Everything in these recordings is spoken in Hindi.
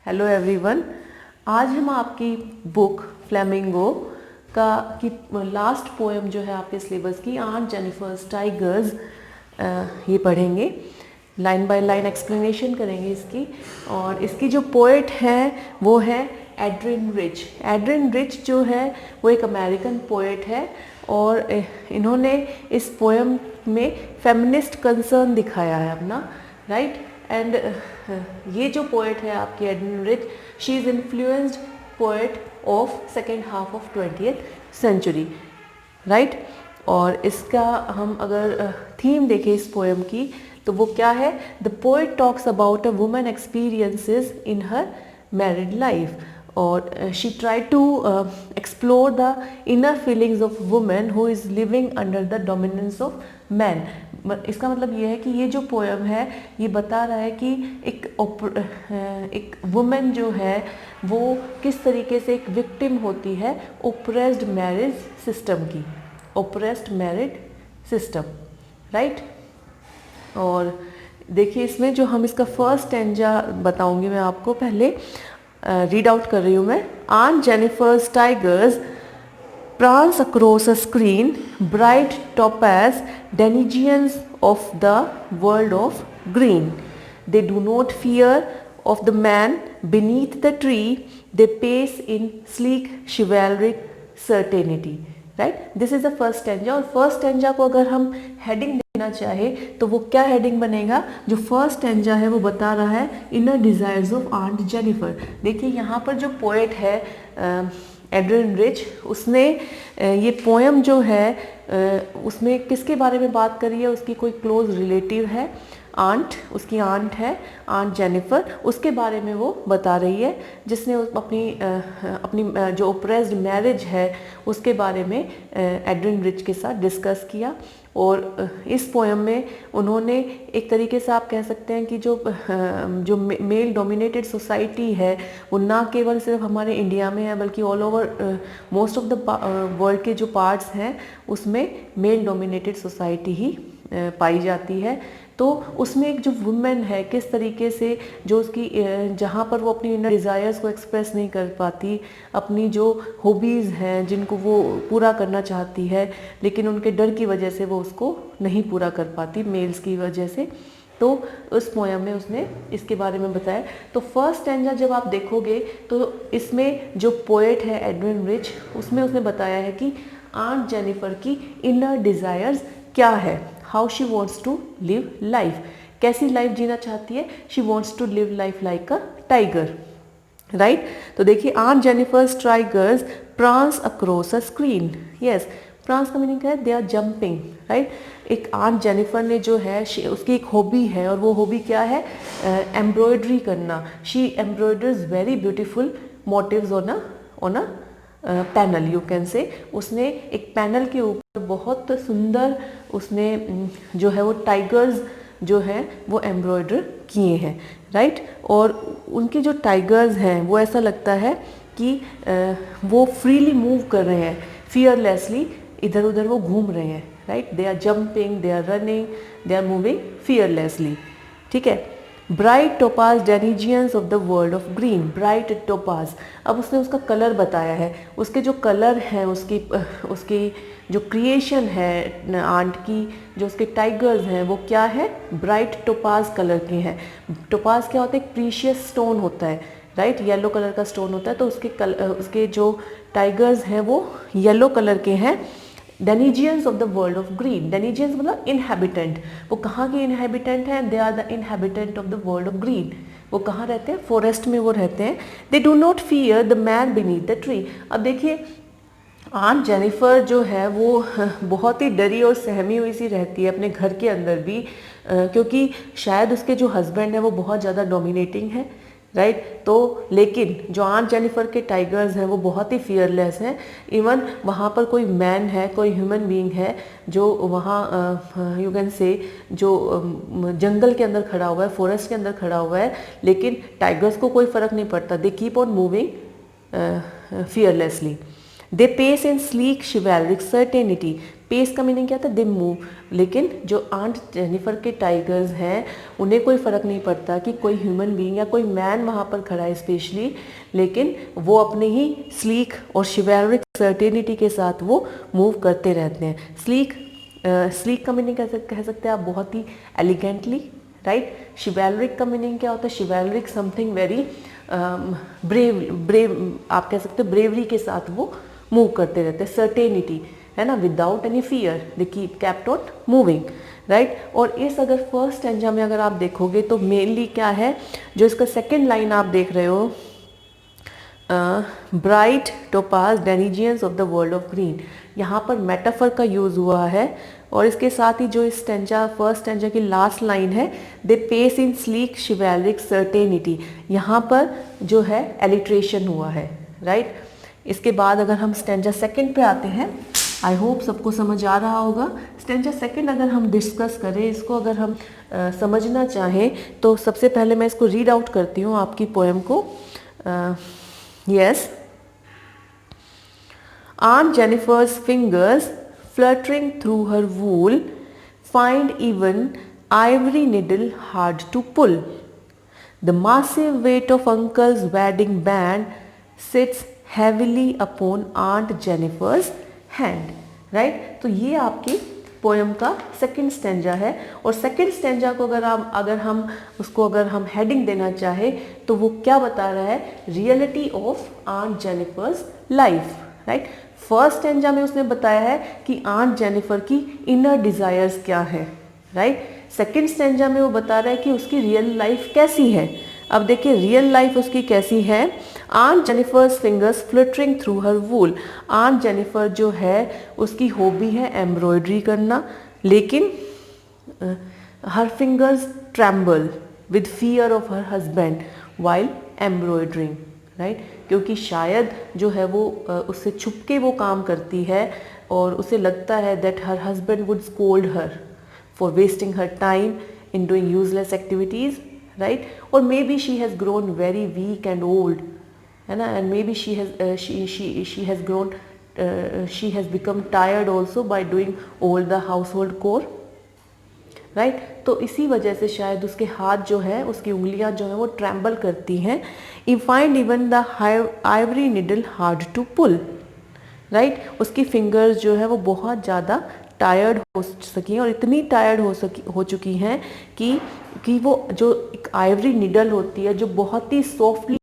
Hello everyone. आज हम आपकी बुक फ्लेमिंगो का की लास्ट पोएम जो है आपके सिलेबस की आंट जेनिफर्स टाइगर्स ये पढ़ेंगे। लाइन बाय लाइन एक्सप्लेनेशन करेंगे इसकी। और इसकी जो पोएट है वो है एड्रिन रिच। एड्रिन रिच जो है वो एक अमेरिकन पोएट है और इन्होंने इस पोएम में फेमिनिस्ट कंसर्न दिखाया है अपना, राइट। एंड ये जो पोएट है आपकी Adrienne Rich, she is influenced poet of second half of 20th century, right. और इसका हम अगर थीम देखें इस पोएम की तो वो क्या है? The poet talks about a woman experiences in her married life. और she try to explore the inner feelings of women who is living under the dominance of man. इसका मतलब ये है कि ये जो पोएम है ये बता रहा है कि एक वुमेन जो है वो किस तरीके से एक विक्टिम होती है ओप्रेस्ड मैरिज सिस्टम की, ओप्रेस्ड मैरिड सिस्टम, राइट। और देखिए इसमें जो हम इसका फर्स्ट स्टैंजा बताऊंगी मैं आपको, पहले रीड आउट कर रही हूँ मैं। Aunt Jennifer's tigers prance across a screen, bright topaz Denigians of the world of green. They do not fear of the man beneath the tree, they pace in sleek chivalric certainty. Right? This is the first stanza। और first stanza को अगर हम heading देना चाहे तो वो क्या heading बनेगा? जो first stanza है वो बता रहा है inner desires of Aunt Jennifer। देखिए यहाँ पर जो poet है एड्रिन रिच, उसने ये पोएम जो है उसमें किसके बारे में बात करी है? उसकी कोई क्लोज रिलेटिव है, आंट, उसकी आंट है आंट जेनिफर, उसके बारे में वो बता रही है, जिसने अपनी जो ओप्रेस्ड मैरिज है उसके बारे में एड्रिन रिच के साथ डिस्कस किया। और इस पोएम में उन्होंने एक तरीके से आप कह सकते हैं कि जो मेल डोमिनेटेड सोसाइटी है वो ना केवल सिर्फ हमारे इंडिया में है बल्कि all over most of the world के जो पार्ट्स हैं उसमें मेल डोमिनेटेड सोसाइटी ही पाई जाती है। तो उसमें एक जो वुमेन है किस तरीके से जो उसकी जहाँ पर वो अपनी इनर डिज़ायर्स को एक्सप्रेस नहीं कर पाती, अपनी जो हॉबीज़ हैं जिनको वो पूरा करना चाहती है लेकिन उनके डर की वजह से वो उसको नहीं पूरा कर पाती, मेल्स की वजह से, तो उस पोएम में उसने इसके बारे में बताया। तो फर्स्ट स्टैंजा जब आप देखोगे तो इसमें जो पोएट है एड्रिन रिच, उसमें उसने बताया है कि आंट जेनिफर की इनर डिज़ायर्स क्या है, how she wants to live life, कैसी लाइफ जीना चाहती है। She wants to live life like a tiger, right. तो देखिए aunt Jennifer's tigers prance across a screen. Yes, prance का मीनिंग है दे आर जंपिंग, राइट। एक आंट जेनिफर ने जो है उसकी एक हॉबी है और वो हॉबी क्या है? एम्ब्रॉयडरी करना। She embroiders very beautiful motives on a panel, you can say. उसने एक पैनल के ऊपर बहुत सुंदर उसने जो है वो टाइगर्स जो है वो एम्ब्रॉयडर किए हैं, राइट। और उनके जो टाइगर्स हैं वो ऐसा लगता है कि वो फ्रीली मूव कर रहे हैं, फियरलेसली इधर उधर वो घूम रहे हैं, right. They are jumping, they are running, they are moving fearlessly, ठीक है। Bright topaz denizens of the world of green, bright topaz. अब उसने उसका कलर बताया है, उसके जो कलर हैं उसकी जो क्रिएशन है आंट की, जो उसके टाइगर्स हैं वो क्या है? ब्राइट टोपाज कलर के हैं। टोपाज क्या होता है? एक प्रीशियस स्टोन होता है, राइट, येलो कलर का स्टोन होता है। तो उसके जो टाइगर्स हैं वो येलो कलर के हैं। Denizens of the world of green, denizens मतलब इनहेबिटेंट, वो कहाँ के इनहेबिटेंट हैं? They are the inhabitant of the world of green. वो कहाँ रहते हैं? फॉरेस्ट में वो रहते हैं। They do not fear the man beneath the tree. अब देखिए आंट जेनिफर जो है वो बहुत ही डरी और सहमी हुई सी रहती है अपने घर के अंदर भी, क्योंकि शायद उसके जो हस्बैंड है वो बहुत ज़्यादा डोमिनेटिंग है, राइट। तो लेकिन जो आंट जेनिफर के टाइगर्स हैं वो बहुत ही फियरलेस हैं। इवन वहाँ पर कोई मैन है, कोई ह्यूमन बीइंग है जो वहाँ यू कैन से जो जंगल के अंदर खड़ा हुआ है, फॉरेस्ट के अंदर खड़ा हुआ है, लेकिन टाइगर्स को कोई फ़र्क नहीं पड़ता। They keep on moving fearlessly, they pace in sleek chivalric certainty, pace का मीनिंग क्या था, दे मूव। लेकिन जो आंट जेनिफर के टाइगर्स हैं उन्हें कोई फ़र्क नहीं पड़ता कि कोई ह्यूमन बीइंग या कोई मैन वहाँ पर खड़ा है स्पेशली, लेकिन वो अपने ही स्लीक और शिवैलरिक सर्टेनिटी के साथ वो मूव करते रहते हैं। स्लीक का मीनिंग कह सकते हैं आप बहुत ही एलिगेंटली, राइट। शिवैलरिक का मीनिंग क्या होता है, शिवैलरिक समथिंग वेरी ब्रेव, आप कह सकते हो ब्रेवरी के साथ वो मूव करते रहते हैं। सर्टेनिटी है ना, without any fear they keep kept on moving, right. और इस अगर फर्स्ट स्टैंजा में अगर आप देखोगे तो मेनली क्या है, जो इसका सेकेंड लाइन आप देख रहे हो, bright topaz denizens of the world of green, यहाँ पर मेटाफर का यूज़ हुआ है। और इसके साथ ही जो इस स्टैंजा फर्स्ट स्टैंजा की लास्ट लाइन है, they pace in sleek chivalric certainty, यहाँ पर जो है एलिट्रेशन हुआ है, राइट। इसके बाद अगर हम स्टैंजा सेकंड पे आते हैं, आई होप सबको समझ आ रहा होगा। स्टैंजा सेकंड अगर हम डिस्कस करें, इसको अगर हम समझना चाहें तो सबसे पहले मैं इसको रीड आउट करती हूँ आपकी पोएम को। Yes, Aunt Jennifer's fingers fluttering through her wool find even ivory needle hard to pull. The massive weight of Uncle's wedding band sits heavily upon Aunt Jennifer's hand. Right? तो ये आपकी पोएम का सेकंड स्टैंजा है। और सेकंड स्टैंजा को अगर हम हेडिंग देना चाहे तो वो क्या बता रहा है, reality of aunt Jennifer's life, right. First stanza में उसने बताया है कि आंट जेनिफर की इनर डिजायर्स क्या है, राइट। सेकंड स्टैंजा में वो बता रहा है कि उसकी रियल लाइफ कैसी है। अब देखिए रियल लाइफ उसकी कैसी है। Aunt Jennifer's fingers flittering through हर वूल, आंट जेनिफर जो है उसकी हॉबी है एम्ब्रॉयडरी करना, लेकिन हर fingers tremble with fear of her husband while embroidering, right. क्योंकि शायद जो है वो उससे छुपके वो काम करती है और उसे लगता है that her husband would scold her for wasting her time in doing useless activities, right. और maybe she has grown very weak and old, है ना, and maybe she has become tired also by doing all the household chore, right. तो इसी वजह से शायद उसके हाथ जो है, उसकी उंगलियां जो है वो ट्रैम्बल करती हैं। ई find even the ivory needle hard to pull, right. उसकी फिंगर्स जो है वो बहुत ज़्यादा टायर्ड हो सकी हैं और इतनी टायर्ड हो चुकी हैं कि वो जो एक आइवरी निडल होती है जो बहुत ही सॉफ्टली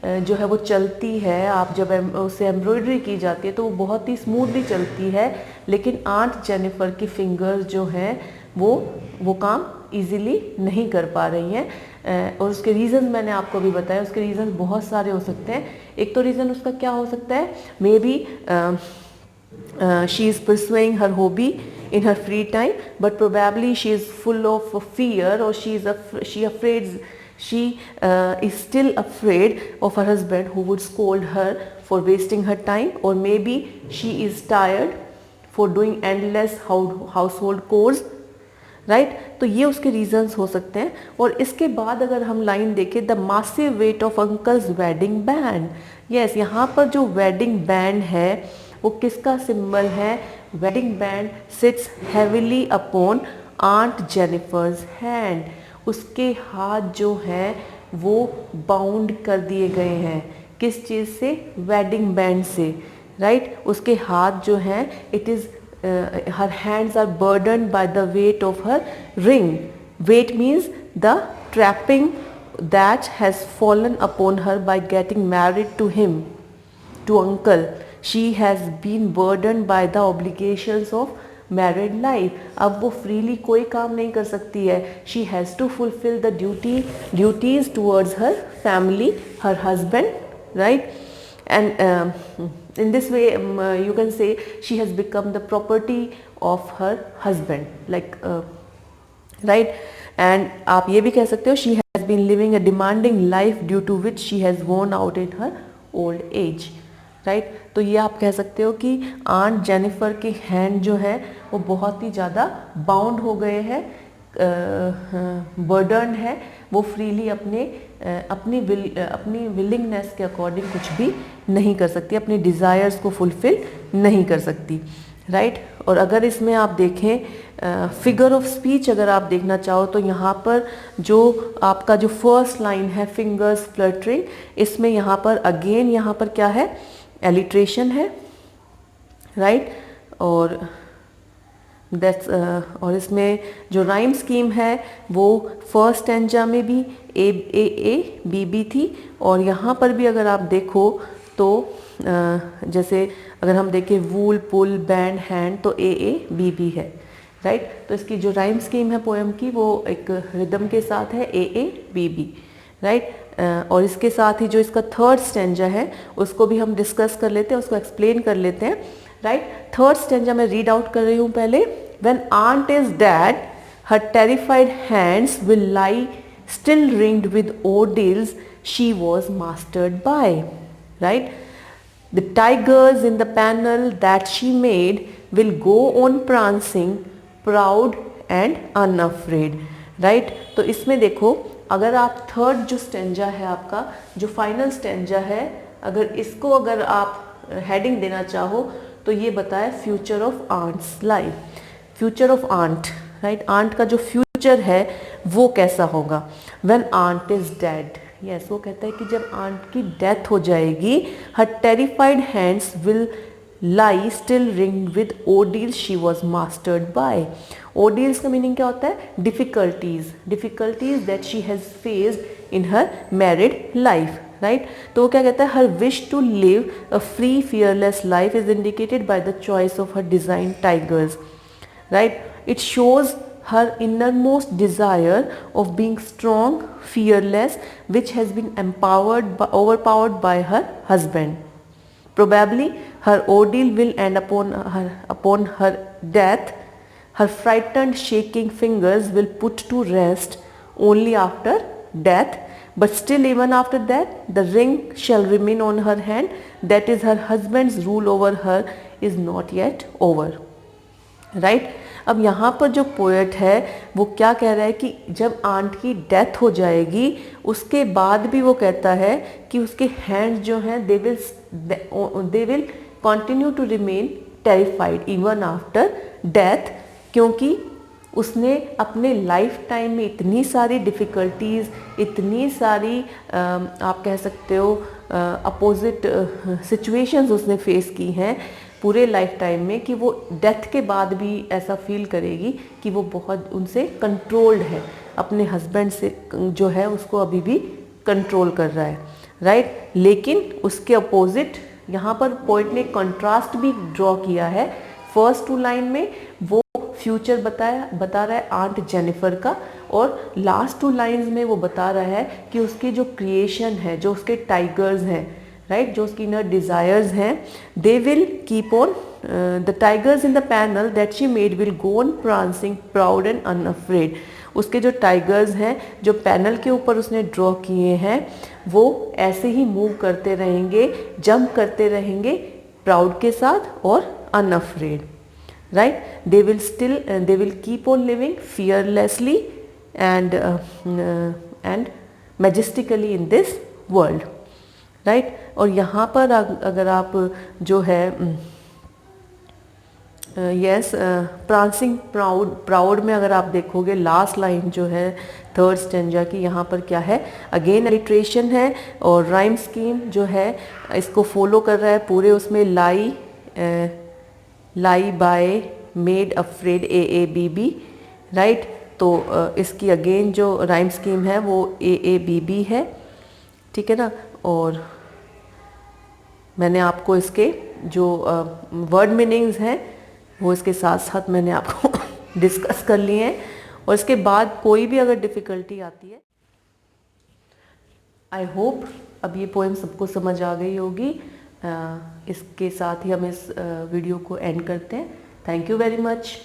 जो है वो चलती है, आप जब उससे एम्ब्रॉयडरी की जाती है तो वो बहुत ही स्मूथली चलती है, लेकिन आंट जेनिफर की फिंगर्स जो हैं वो काम इजीली नहीं कर पा रही हैं। और उसके रीज़न मैंने आपको भी बताया, उसके रीज़न बहुत सारे हो सकते हैं। एक तो रीज़न उसका क्या हो सकता है, may be she is pursuing her hobby in her free time, but probably she is full of fear, or she is still afraid of her husband who would scold her for wasting her time, or maybe she is tired for doing endless household chores, right. तो ये उसके रीजंस हो सकते हैं। और इसके बाद अगर हम लाइन देखें, the massive weight of uncle's wedding band, yes, यहाँ पर जो वेडिंग बैंड है वो किसका सिंबल है, wedding band sits heavily upon aunt Jennifer's hand, उसके हाथ जो हैं वो बाउंड कर दिए गए हैं, किस चीज़ से, वेडिंग बैंड से, राइट। उसके हाथ जो हैं, it is her hands are burdened by the weight of her ring. Weight means the trapping that has fallen upon her by getting married to him, to uncle. She has been burdened by the obligations of married life. अब वो freely कोई काम नहीं कर सकती है. She has to fulfill the duties towards her family, her husband, right? And in this way you can say she has become the property of her husband, like right. And आप ये भी कह सकते हो she has been living a demanding life due to which she has worn out in her old age, right. तो ये आप कह सकते हो कि आंट जेनिफर के हैंड जो है वो बहुत ही ज़्यादा बाउंड हो गए हैं बर्डन है, वो फ्रीली अपनी विलिंगनेस के अकॉर्डिंग कुछ भी नहीं कर सकती, अपने डिज़ायर्स को फुलफ़िल नहीं कर सकती, राइट। और अगर इसमें आप देखें फिगर ऑफ स्पीच अगर आप देखना चाहो तो यहाँ पर जो आपका जो फर्स्ट लाइन है फिंगर्स फ्लटरिंग, इसमें यहाँ पर अगेन यहाँ पर क्या है, एलिट्रेशन है, राइट। और और इसमें जो राइम स्कीम है वो फर्स्ट स्टैंजा में भी ए बी बी थी, और यहाँ पर भी अगर आप देखो तो जैसे अगर हम देखें वूल पुल बैंड हैंड तो ए बी बी है, राइट। तो इसकी जो राइम स्कीम है पोएम की वो एक रिदम के साथ है ए बी बी, राइट। और इसके साथ ही जो इसका थर्ड स्टैंजा है उसको भी हम डिस्कस कर लेते हैं, उसको एक्सप्लेन कर लेते हैं, राइट। थर्ड स्टैंजा मैं रीड आउट कर रही हूँ पहले। When aunt is dead, her terrified hands will lie still ringed with ordeals she was mastered by, right. The tigers in the panel that she made will go on prancing, proud and unafraid, right. तो इसमें देखो अगर आप थर्ड जो स्टेंजा है आपका जो फाइनल स्टेंजा है, अगर इसको अगर आप हेडिंग देना चाहो तो ये बताए future of aunt's life, future of aunt, right. Aunt का जो फ्यूचर है वो कैसा होगा। When aunt is dead, yes, वो कहता है कि जब आंट की डेथ हो जाएगी, her terrified hands will lie still ring with ordeals she was mastered by. Ordeals का मीनिंग क्या होता है, difficulties that she has faced in her married life, right. तो वो क्या कहता है, her wish to live a free fearless life is indicated by the choice of her design tigers, right. It shows her innermost desire of being strong, fearless, which has been overpowered by her husband. Probably her ordeal will end upon her death. Her frightened, shaking fingers will put to rest only after death. But still, even after that, the ring shall remain on her hand. That is, her husband's rule over her is not yet over. Right. अब यहाँ पर जो पोएट है वो क्या कह रहा है कि जब आंट की डेथ हो जाएगी उसके बाद भी वो कहता है कि उसके हैंड्स जो हैं they will continue to remain terrified even after death, क्योंकि उसने अपने लाइफ टाइम में इतनी सारी डिफ़िकल्टीज़, इतनी सारी आप कह सकते हो अपोजिट सिचुएशंस उसने फेस की हैं पूरे लाइफ टाइम में, कि वो डेथ के बाद भी ऐसा फील करेगी कि वो बहुत उनसे कंट्रोल्ड है, अपने हस्बैंड से जो है उसको अभी भी कंट्रोल कर रहा है, राइट। लेकिन उसके अपोजिट यहाँ पर पोइट ने कंट्रास्ट भी ड्रॉ किया है। फर्स्ट टू लाइन में वो फ्यूचर बता रहा है आंट जेनिफर का, और लास्ट टू लाइन्स में वो बता रहा है कि उसकी जो क्रिएशन है, जो उसके टाइगर्स हैं, राइट, जो उसकी इनर डिज़ायर्स हैं, they will keep on, the tigers in the panel that she made will go on prancing proud and unafraid. उसके जो टाइगर्स हैं जो पैनल के ऊपर उसने ड्रॉ किए हैं वो ऐसे ही मूव करते रहेंगे, जंप करते रहेंगे प्राउड के साथ और unafraid, right. They will keep on living fearlessly and majestically in this world, right. और यहाँ पर अगर आप जो है यस प्रांसिंग प्राउड में अगर आप देखोगे लास्ट लाइन जो है थर्ड स्टेंजा की, यहाँ पर क्या है, अगेन अलिट्रेशन है और राइम स्कीम जो है इसको फॉलो कर रहा है पूरे, उसमें lie by made afraid A B B, right. तो इसकी अगेन जो राइम स्कीम है वो ए बी बी है, ठीक है ना। और मैंने आपको इसके जो वर्ड मीनिंग्स हैं वो इसके साथ साथ मैंने आपको डिस्कस कर लिए हैं, और इसके बाद कोई भी अगर डिफ़िकल्टी आती है, आई होप अब ये पोएम सबको समझ आ गई होगी। इसके साथ ही हम इस वीडियो को एंड करते हैं। Thank you very much.